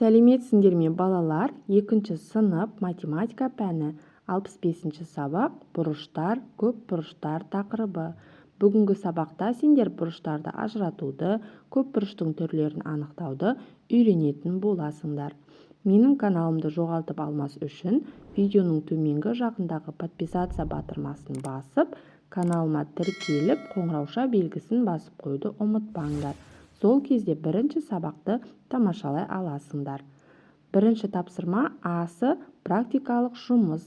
Сәлеметсіңдер ме балалар? 2 сынып математика пәні 65 сабақ бұрыштар, көп бұрыштар тақырыбы. Бүгінгі сабақта сендер бұрыштарды ажыратуды, көп бұрыштың түрлерін анықтауды үйренетін боласыңдар. Менің каналымды жоғалтып алмас үшін видеоның төменгі жағындағы подписация батырмасын басып, каналыма тіркеліп, қоңырауша белгісін басып қойды ұмытпаңдар. Сол кезде бірінші сабақты тамашалай аласыңдар. Бірінші тапсырма асы практикалық жұмыс.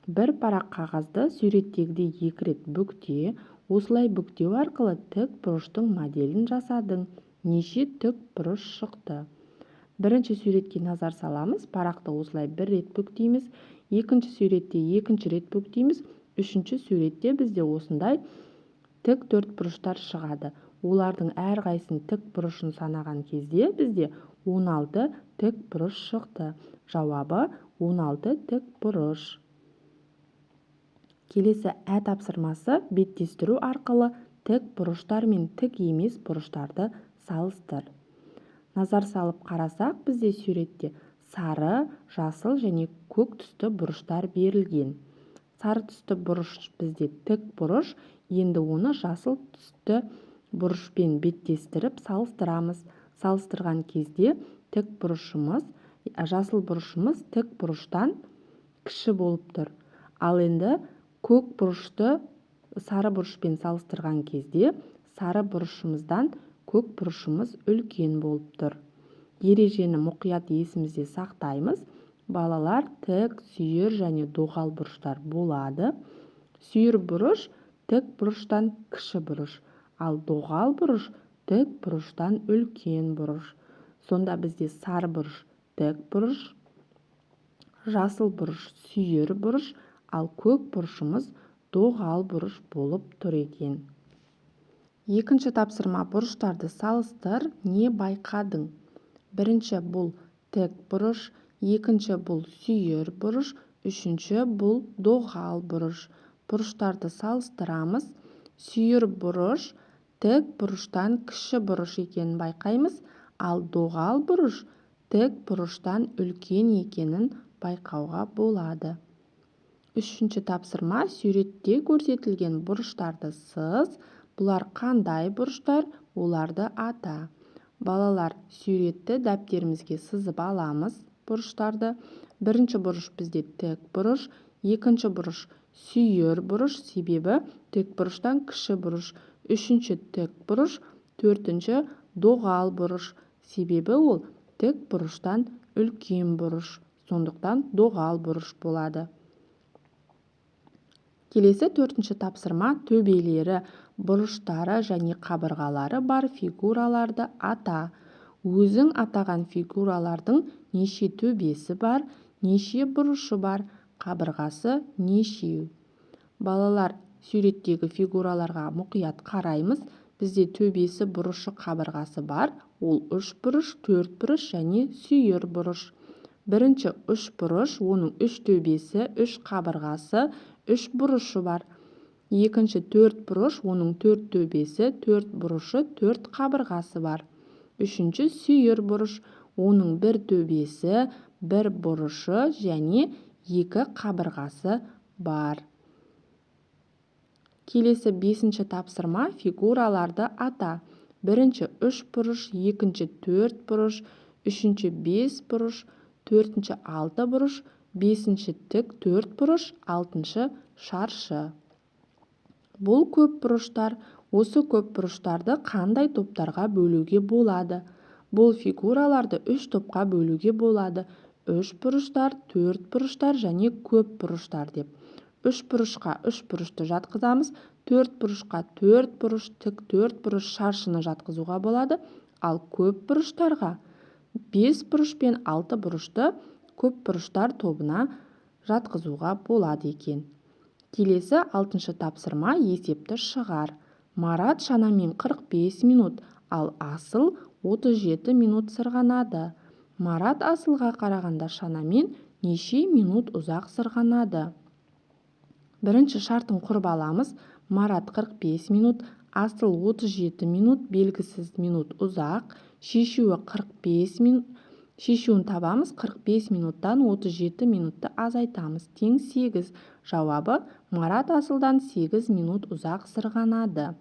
Бір парақ қағазды суреттегідей 2 рет бүкте, осылай бүктеу арқылы тік бұрыштың моделін жасадың. Неше тік бұрыш шықты? Бірінші суретке назар саламыз. Парақты осылай 1 рет бүктейміз. Екінші суретте 2 рет бүктейміз. Үшінші суретте бізде осындай тік 4 бұрыштар шығады. Олардың әрқайсының тік бұрышын санаған кезде бізде 16 тік бұрыш шықты. Жауабы 16 тік бұрыш. Келесі тапсырмасы беттестіру арқылы тік бұрыштар мен тік емес бұрыштарды салыстыр. Назар салып қарасақ, бізде суретте сары, жасыл және көк түсті бұрыштар берілген. Сары түсті бұрыш бізде тік бұрыш, енді оны жасыл түсті бұрышпен беттестіріп салыстырамыз. Салыстырған кезде тік бұрышымыз, жасыл бұрышымыз тік бұрыштан кіші болып тұр. Ал енді көк бұрышты сары бұрышпен салыстырған кезде сары бұрышымыздан көк бұрышымыз үлкен болып тұр. Ережені мұқият есімізде сақтаймыз. Балалар, тік, сүйір және доғал бұрыштар болады. Сүйір бұрыш тік бұрыштан кіші бұрыш, ал доғал бұрыш тік бұрыштан үлкен бұрыш. Сонда бізде сары бұрыш тік бұрыш, жасыл бұрыш сүйір бұрыш, ал көк бұрышымыз доғал бұрыш болып тұр екен. Екінші тапсырма бұрыштарды салыстыр, не байқадың? Бірінші бұл тік бұрыш, екінші бұл сүйір бұрыш, үшінші бұл доғал бұрыш. Бұрыштарды салыстырамыз. Сүйір бұрыш тік бұрыштан кіші бұрыш екенін байқаймыз, ал доғал бұрыш тік бұрыштан үлкен екенін байқауға болады. Үшінші тапсырма суретте көрсетілген бұрыштарды сыз. Бұлар қандай бұрыштар? Оларды ата. Балалар, суретті дәптерімізге сызып аламыз бұрыштарды. Бірінші бұрыш бізде тік бұрыш, екінші бұрыш сүйір бұрыш, себебі тік бұрыштан кіші бұрыш. Үшінші тік бұрыш, төртінші доғал бұрыш, себебі ол тік бұрыштан үлкен бұрыш. Сондықтан доғал бұрыш болады. Келесі төртінші тапсырма төбелері, бұрыштары және қабырғалары бар фигураларды ата. Өзің атаған фигуралардың неше төбесі бар, неше бұрышы бар, қабырғасы нешеу? Балалар, суреттегі фигураларға мұқият қараймыз. Бізде төбесі, бұрышы, қабырғасы бар. Ол 3 бұрыш, 4 бұрыш және сүйір бұрыш. Бірінші 3 бұрыш, оның 3 төбесі, 3 қабырғасы, 3 бұрышы бар. Екінші 4 бұрыш, оның 4 төбесі, 4 бұрышы, 4 қабырғасы бар. Үшінші сүйір бұрыш, оның 1 төбесі, 1 бұрышы және 2 қабырғасы бар. Келесі 5-ші тапсырма фигураларды ата. Бірінші 3 бұрыш, екінші 4 бұрыш, үшінші 5 бұрыш, төртінші 6 бұрыш, бесінші тік 4 бұрыш, алтыншы шаршы. Бұл көп бұрыштар. Осы көп бұрыштарды қандай топтарға бөлуге болады? Бұл фигураларды 3 топқа бөлуге болады. 3 бұрыштар, 4 бұрыштар және көп бұрыштар деп. 3 бұрышқа 3 бұрышты жатқызамыз. 4 бұрышқа 4 бұрыш, тік 4 бұрыш шаршыны жатқызуға болады. Ал көп бұрыштарға 5 бұрыш пен 6 бұрышты көп бұрыштар тобына жатқызуға болады екен. Келесі 6-шы тапсырма есепті шығар. Марат шанамен 45 минут, ал Асыл 37 минут сырғанады. Марат Асылға қарағанда шанамен неше минут ұзақ сырғанады? Бірінші шартын құрып аламыз. Марат 45 минут, Асыл 37 минут, белгісіз минут ұзақ. Шешуі 45 минут. Шешуін табамыз. 45 минуттан 37 минутты азайтамыз. Тең 8. Жауабы: Марат Асылдан 8 минут ұзақ сырғанады.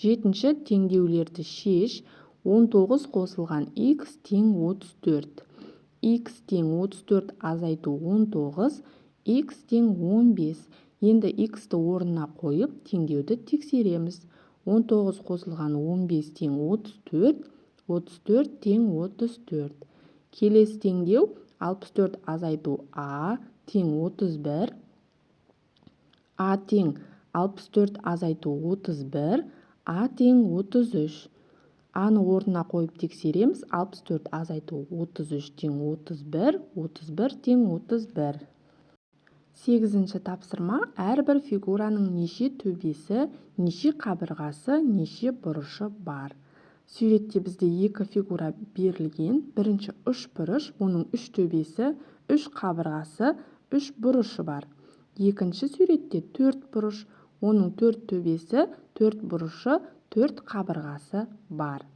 7. Теңдеулерді шеш. 19 қосылған x тең 34. X тең 34 азайту 19. X тең 15. Енді x-ті орнына қойып, теңдеуді тексереміз. 19 қосылған 15 тең 34. 34 тең 34. Келесі теңдеу 64 азайту a тең 31. A тең 64 азайту 31. A тең 33. A-ны орнына қойып тексереміз. 64 азайту 33 тең 31. 31 тең 31. 8-ші тапсырма. Әрбір фигураның неше төбесі, неше қабырғасы, неше бұрышы бар. Суретте бізде екі фигура берілген. Бірінші үш бұрыш, оның үш төбесі, үш қабырғасы, үш бұрышы бар. Екінші суретте төрт бұрыш, оның төрт төбесі, төрт бұрышы, төрт қабырғасы бар.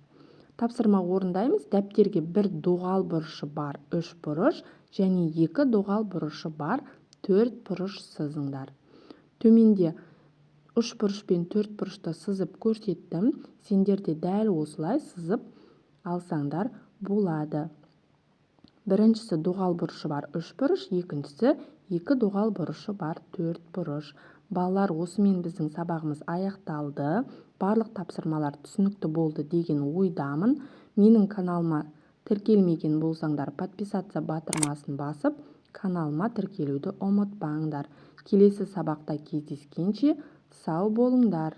Тапсырма орындаймыз. Дәптерге бір доғал бұрышы бар, үш бұрыш, және екі доғал бұрышы бар, төрт бұрыш сызыңдар. Төменде үш бұрыш пен төрт бұрышты сызып көрсеттім. Сендер де дәл осылай сызып алсаңдар болады. Біріншісі доғал бұрышы бар үш бұрыш, екіншісі екі доғал бұрышы бар төрт бұрыш. Балалар, осымен біздің сабағымыз аяқталды. Барлық тапсырмалар түсінікті болды деген ойдамын. Менің каналыма тіркелмеген болсаңдар, подписаться батырмасын басып, каналыма тіркелуді ұмытпаңдар. Келесі сабақта кездескенше сау болыңдар.